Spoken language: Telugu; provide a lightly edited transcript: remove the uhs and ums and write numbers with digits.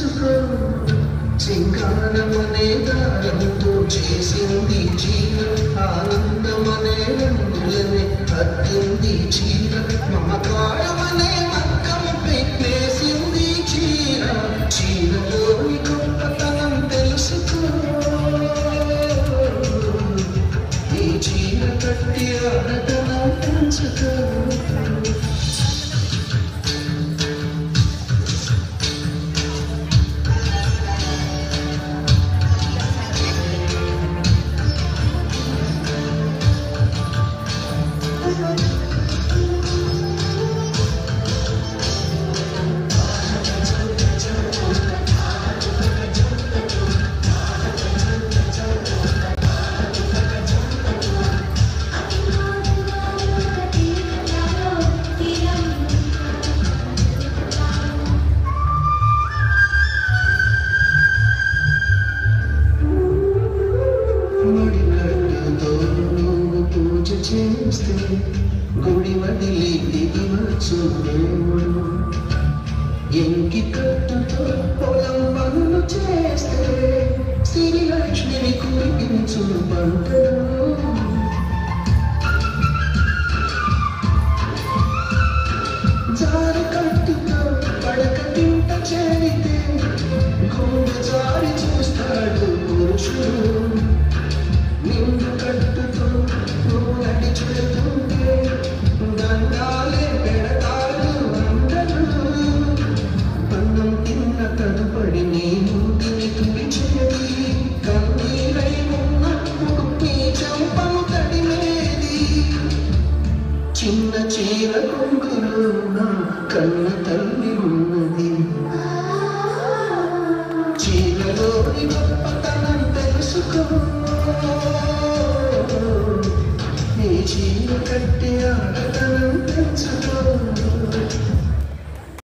పెంచుకో సింగారమనే దారంతో చేసింది చీర ఆనందమనే రంగులనే అద్దింది చీర మమకారమనే మక్కము పెట్టేసింది చీర చీరలోని గొప్పతనం తెలుసుకో ఈ చీర కట్టి ఆడతనం పెంచుకో చేస్తే గుడి వదిలి దిగి వచ్చుదేవుడు ఎంకి కట్టుతో పొలం పనులు చేస్తే సిరి లక్ష్మిని కురిపించు పంటలు జారి కట్టుతో పడక తింట చేరితే గుండె జారి చూస్తాడు పురుషుడు నిండు కట్టుతో నడిచెడుతుంటే దండాలే పెడతాడు అందరూ అన్నం తిన్న తదుపడి నీ ముందుని తుడిచేది కన్నీరై ఉన్నప్పుడు నీ చంపను తడిమేది చిన్న చీర కొంగులో నా కన్న తల్లి ఉన్నది చీరలోని గొప్పతనం తెలుసుకో ఈ చీర కట్టి ఆడతనం పెంచుకో